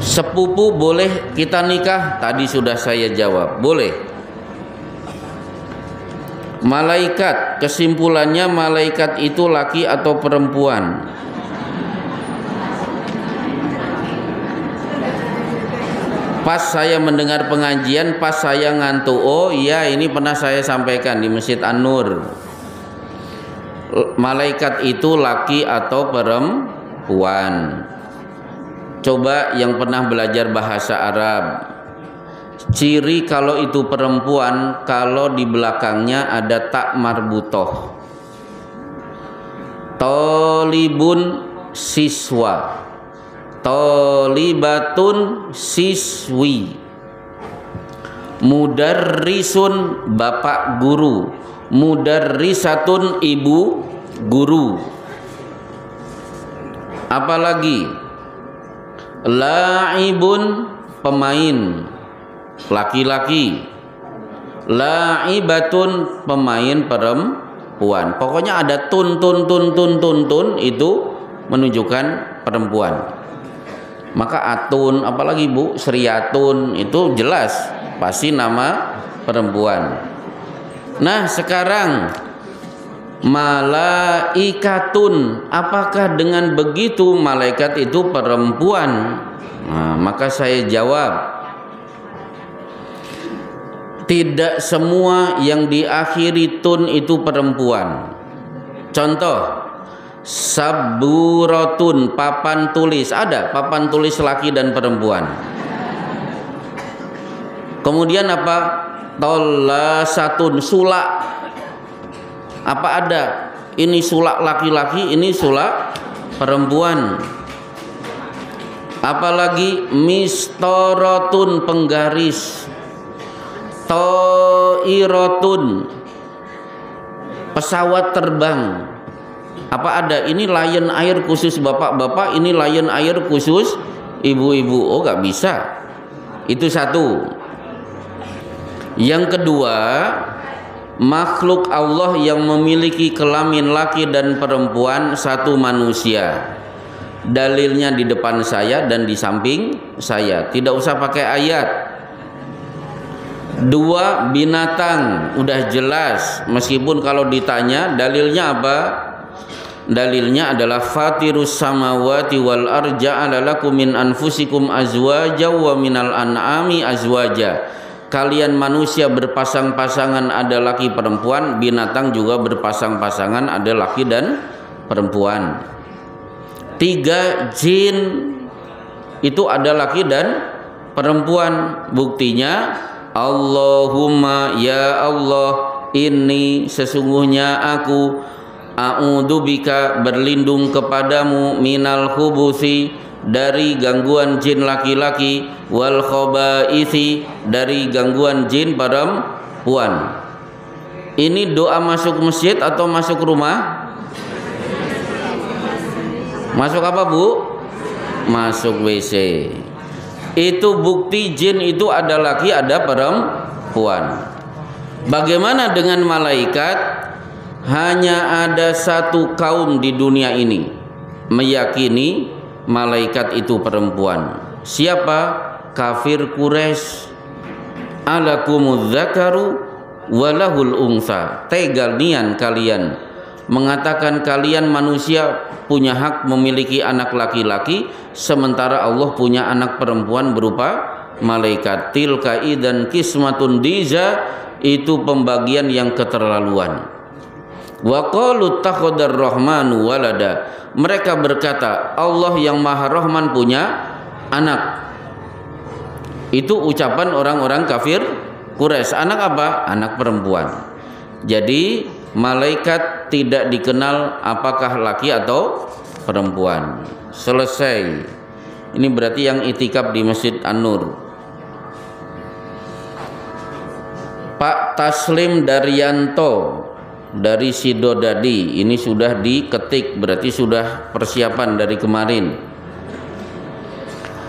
A: Sepupu boleh kita nikah? Tadi sudah saya jawab, boleh. Malaikat, kesimpulannya malaikat itu laki atau perempuan? Pas saya mendengar pengajian, pas saya ngantuk. Oh iya, ini pernah saya sampaikan di Masjid An-Nur. Malaikat itu laki atau perempuan? Coba yang pernah belajar bahasa Arab, ciri kalau itu perempuan, kalau di belakangnya ada tak marbutoh. Tolibun siswa, tolibatun siswi, mudarrisun bapak guru, mudarrisatun ibu guru. Apalagi la'ibun pemain laki-laki, la'ibatun pemain perempuan. Pokoknya ada tun itu menunjukkan perempuan. Maka atun, apalagi bu, sriatun, itu jelas pasti nama perempuan. Nah sekarang malaikatun, apakah dengan begitu malaikat itu perempuan? Nah, maka saya jawab, tidak semua yang diakhiri tun itu perempuan. Contoh, saburatun, papan tulis, ada papan tulis laki dan perempuan. Kemudian apa? Tolasatun, sulak, apa ada? Ini sulak laki-laki, ini sulak perempuan. Apalagi mistorotun, penggaris, toirotun, pesawat terbang. Apa ada? Ini Lion Air khusus bapak-bapak, ini Lion Air khusus ibu-ibu. Oh gak bisa. Itu satu. Yang kedua, makhluk Allah yang memiliki kelamin laki dan perempuan satu manusia. Dalilnya di depan saya dan di samping saya, tidak usah pakai ayat. Dua, binatang, udah jelas. Meskipun kalau ditanya dalilnya apa, Dalilnya adalah fatirus samawati wal ardi ja'ala lakum min anfusikum azwaja wa minal an'ami azwaja. Kalian manusia berpasang-pasangan, ada laki perempuan, binatang juga berpasang-pasangan, ada laki dan perempuan. 3 jin itu ada laki dan perempuan. Buktinya Allahumma ya Allah, ini sesungguhnya aku a'udzubika berlindung kepadamu minal khubuthi dari gangguan jin laki-laki, wal khabaithi dari gangguan jin perempuan. Ini doa masuk masjid atau masuk rumah? Masuk apa, Bu? Masuk WC. Itu bukti jin itu ada laki ada perempuan. Bagaimana dengan malaikat? Hanya ada satu kaum di dunia ini meyakini malaikat itu perempuan. Siapa? Kafir Quraisy. Alakumudz dzakaru walahul unsa. Tegalian kalian mengatakan kalian manusia punya hak memiliki anak laki-laki, sementara Allah punya anak perempuan berupa malaikat. Tilka idan kismatun diza, itu pembagian yang keterlaluan. Wa qalu takhadar rahmanu walada. Mereka berkata Allah yang Maha Rahman punya anak. Itu ucapan orang-orang kafir Quraisy. Anak apa? Anak perempuan. Jadi malaikat tidak dikenal apakah laki atau perempuan. Selesai. Ini berarti yang itikaf di Masjid An-Nur. Pak Taslim Daryanto dari Sidodadi, ini sudah diketik, berarti sudah persiapan dari kemarin.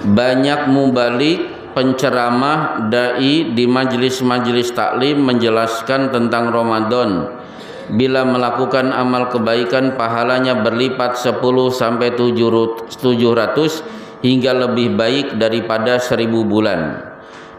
A: Banyak mubalik, penceramah, dai di majelis-majelis taklim menjelaskan tentang Ramadan. Bila melakukan amal kebaikan pahalanya berlipat 10 sampai 700 hingga lebih baik daripada 1000 bulan.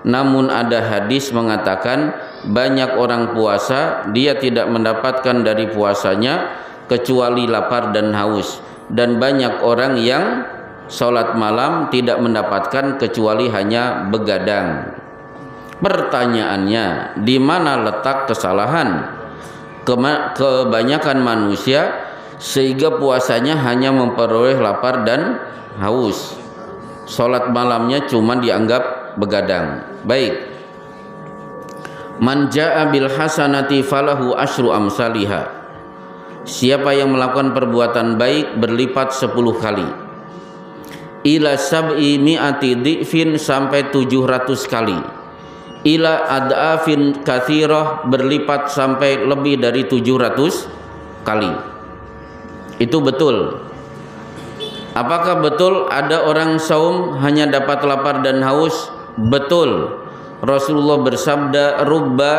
A: Namun ada hadis mengatakan banyak orang puasa dia tidak mendapatkan dari puasanya kecuali lapar dan haus, dan banyak orang yang sholat malam tidak mendapatkan kecuali hanya begadang. Pertanyaannya, di mana letak kesalahan kebanyakan manusia sehingga puasanya hanya memperoleh lapar dan haus, sholat malamnya cuma dianggap begadang? Baik. Man jaa bil hasanati falahu asyru amsalihha. Siapa yang melakukan perbuatan baik berlipat 10 kali. Ila sab'i mi'ati dhi'fin, sampai 700 kali. Ila ad'afin katsirah, berlipat sampai lebih dari 700 kali. Itu betul. Apakah betul ada orang saum hanya dapat lapar dan haus? Betul. Rasulullah bersabda, rubba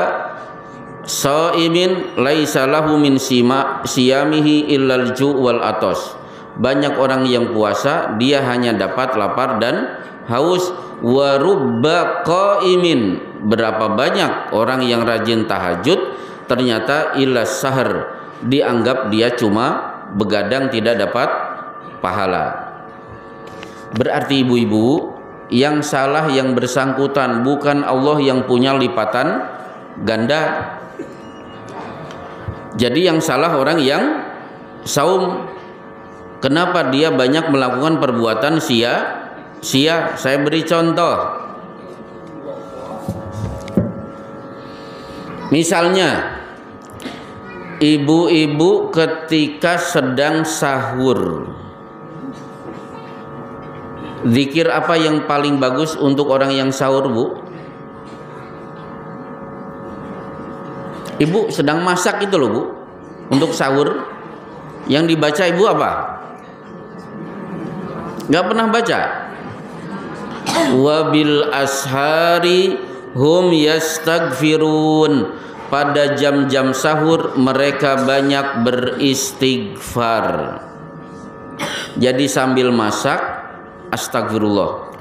A: shaimin laisa lahu min siyamihi illal ju' wal atos. Banyak orang yang puasa dia hanya dapat lapar dan haus. Wa rubba qaimin, berapa banyak orang yang rajin tahajud ternyata ilas sahar, dianggap dia cuma begadang tidak dapat pahala. Berarti ibu-ibu, yang salah yang bersangkutan, bukan Allah yang punya lipatan ganda. Jadi yang salah orang yang saum. Kenapa dia banyak melakukan perbuatan sia-sia? Saya beri contoh. Misalnya ibu-ibu ketika sedang sahur, zikir apa yang paling bagus untuk orang yang sahur, Bu? Ibu sedang masak itu loh, Bu, untuk sahur. Yang dibaca ibu apa? Gak pernah baca. Wabil ashari hum yastaghfirun. Pada jam-jam sahur mereka banyak beristighfar. Jadi sambil masak, astagfirullah.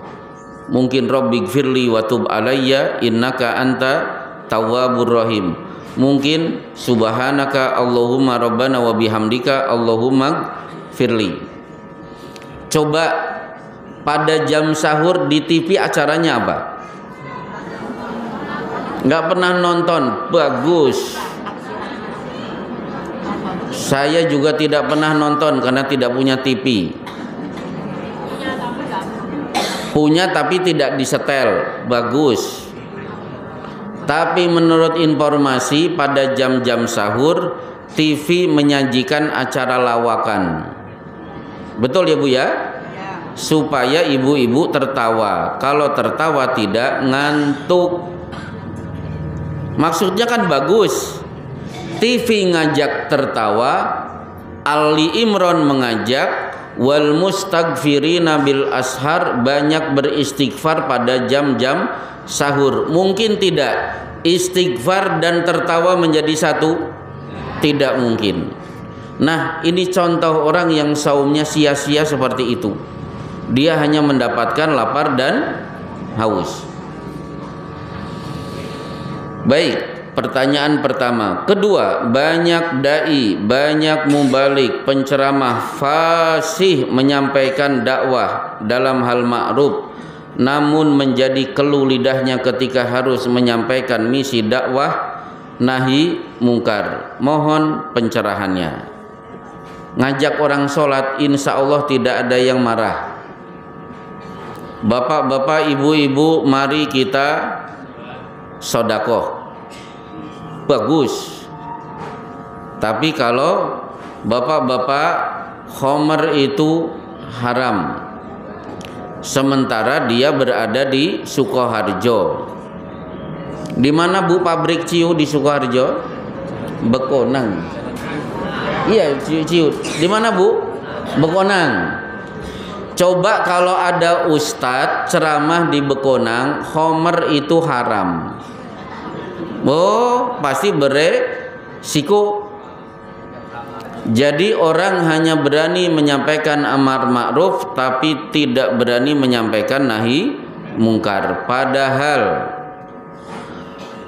A: Mungkin Rabbighfirli wa tub alayya innaka anta tawwabur rahim. mungkin subhanaka Allahumma rabbana wa bihamdika Allahumma firli. Coba pada jam sahur di TV acaranya apa? Nggak pernah nonton, bagus. Saya juga tidak pernah nonton karena tidak punya TV. Punya tapi tidak disetel, bagus. Tapi menurut informasi pada jam-jam sahur TV menyajikan acara lawakan. Betul ya Bu ya? Supaya ibu-ibu tertawa. Kalau tertawa tidak ngantuk. Maksudnya kan bagus. TV ngajak tertawa, Ali Imran mengajak, wal mustaghfirina bil ashar, banyak beristighfar pada jam-jam sahur. Mungkin tidak istighfar dan tertawa menjadi satu? Tidak mungkin. Nah, ini contoh orang yang saumnya sia-sia seperti itu. Dia hanya mendapatkan lapar dan haus. Baik. Pertanyaan pertama. Kedua, banyak dai, banyak mubalik, penceramah fasih menyampaikan dakwah dalam hal ma'ruf, namun menjadi keluh lidahnya ketika harus menyampaikan misi dakwah nahi mungkar. Mohon pencerahannya. Ngajak orang sholat, insya Allah tidak ada yang marah. Bapak-bapak, ibu-ibu, mari kita sodakoh. Bagus. Tapi kalau bapak-bapak khomer itu haram, sementara dia berada di Sukoharjo. Di mana Bu pabrik Ciu di Sukoharjo? Bekonang. Iya, Ciu. Di mana Bu? Bekonang. Coba kalau ada ustadz ceramah di Bekonang, khomer itu haram. Oh, pasti beresiko. Jadi orang hanya berani menyampaikan amar ma'ruf tapi tidak berani menyampaikan nahi mungkar. Padahal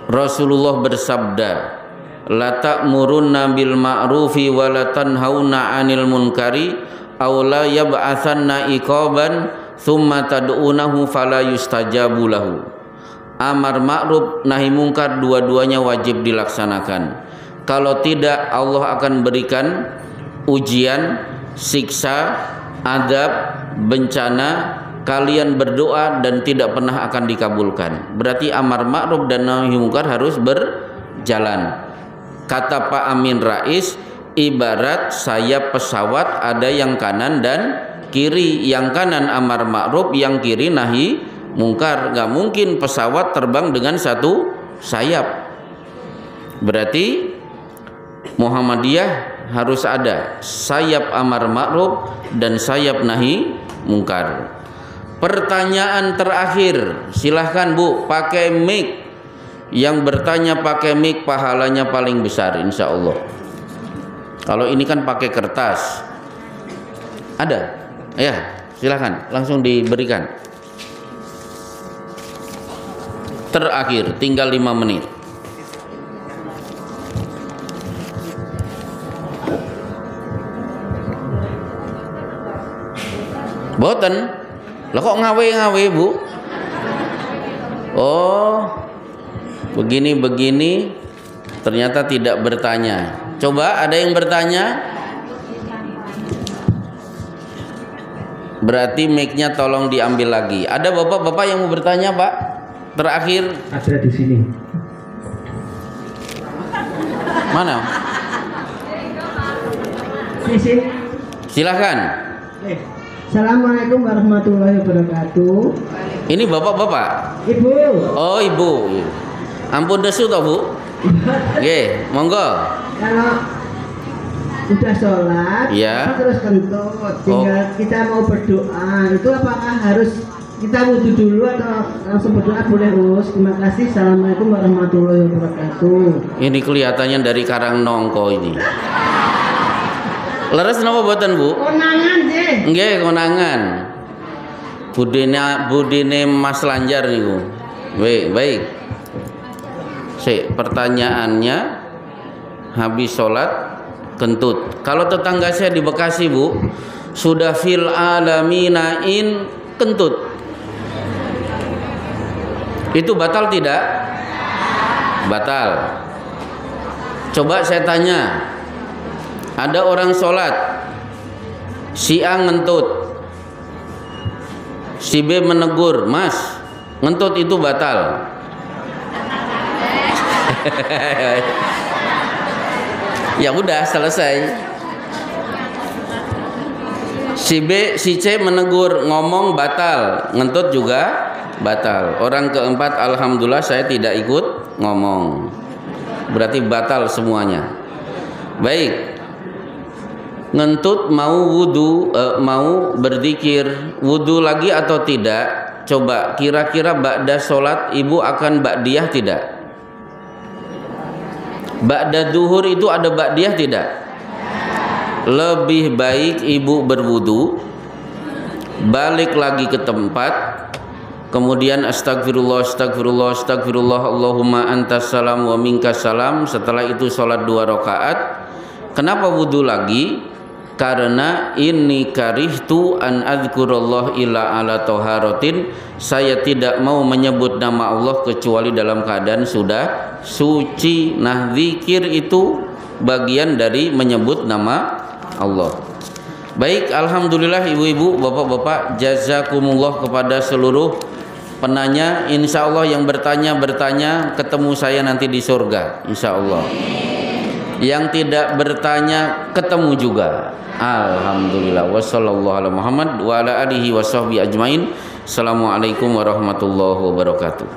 A: Rasulullah bersabda, la ta'murunna bil ma'rufi wa la tanhauna 'anil munkari aw la yab'atsanna iqaban tsumma tad'unahu fala yustajabu lahu. Amar ma'ruf nahi mungkar dua-duanya wajib dilaksanakan. Kalau tidak Allah akan berikan ujian, siksa, adab, bencana. Kalian berdoa dan tidak pernah akan dikabulkan. Berarti amar ma'ruf dan nahi mungkar harus berjalan. Kata Pak Amin Rais, ibarat sayap pesawat ada yang kanan dan kiri. Yang kanan amar ma'ruf, yang kiri nahi mungkar. Gak mungkin pesawat terbang dengan satu sayap. Berarti Muhammadiyah harus ada sayap amar ma'ruf dan sayap nahi mungkar. Pertanyaan terakhir, silahkan Bu, pakai mic. Yang bertanya pakai mic pahalanya paling besar insya Allah. Kalau ini kan pakai kertas. Ada? Ya, silahkan langsung diberikan. Terakhir, tinggal 5 menit. Boten, lo kok ngawe-ngawe Bu? Oh, begini-begini, ternyata tidak bertanya. Coba ada yang bertanya? Berarti mic-nya tolong diambil lagi. Ada bapak-bapak yang mau bertanya Pak? Terakhir
B: ada di sini.
A: Mana?
B: Di sini.
A: Silahkan.
B: Assalamualaikum warahmatullahi wabarakatuh.
A: Ini bapak-bapak?
B: Ibu.
A: Oh ibu. Ampun desu toh Bu? Oke, monggo.
B: Kalau sudah sholat,
A: ya.
B: Terus kentut, tinggal kita mau berdoa, itu apakah harus kita wudhu dulu atau langsung berdoa boleh Us? Terima kasih. Assalamualaikum warahmatullahi wabarakatuh.
A: Ini kelihatannya dari Karang Nongko ini. Leres napa boten Bu?
B: Konangan nggih.
A: Nggih, konangan. Budine Mas Lanjar niku. Baik. Pertanyaannya habis sholat kentut. Kalau tetangga saya di Bekasi, Bu, sudah fil alaminain kentut, itu batal tidak? Batal. Coba saya tanya, ada orang sholat, si A ngentut, si B menegur, Mas, ngentut itu batal. Ya udah, selesai. Si B, si C menegur, ngomong batal, ngentut juga batal. Orang keempat, alhamdulillah saya tidak ikut ngomong, berarti batal semuanya. Baik, ngentut mau wudu, mau berzikir, wudu lagi atau tidak? Coba kira-kira ba'da sholat ibu akan ba'diyah tidak? Ba'da duhur itu ada ba'diyah tidak? Lebih baik ibu berwudu, balik lagi ke tempat, kemudian astagfirullah, astagfirullah, astagfirullah, Allahumma antas salam wa minkas salam. Setelah itu sholat 2 rakaat. Kenapa wudu lagi? Karena ini karihtu an adzkurullah illa ala taharatin. Saya tidak mau menyebut nama Allah kecuali dalam keadaan sudah suci. Nah, zikir itu bagian dari menyebut nama Allah. Baik, alhamdulillah ibu-ibu, bapak-bapak, jazakumullah kepada seluruh penanya. Insya Allah yang bertanya ketemu saya nanti di surga, insya Allah. Yang tidak bertanya ketemu juga. Alhamdulillah. Wassallallahu ala Muhammad wa ala alihi wa sahbihi ajmain. Assalamualaikum warahmatullahi wabarakatuh.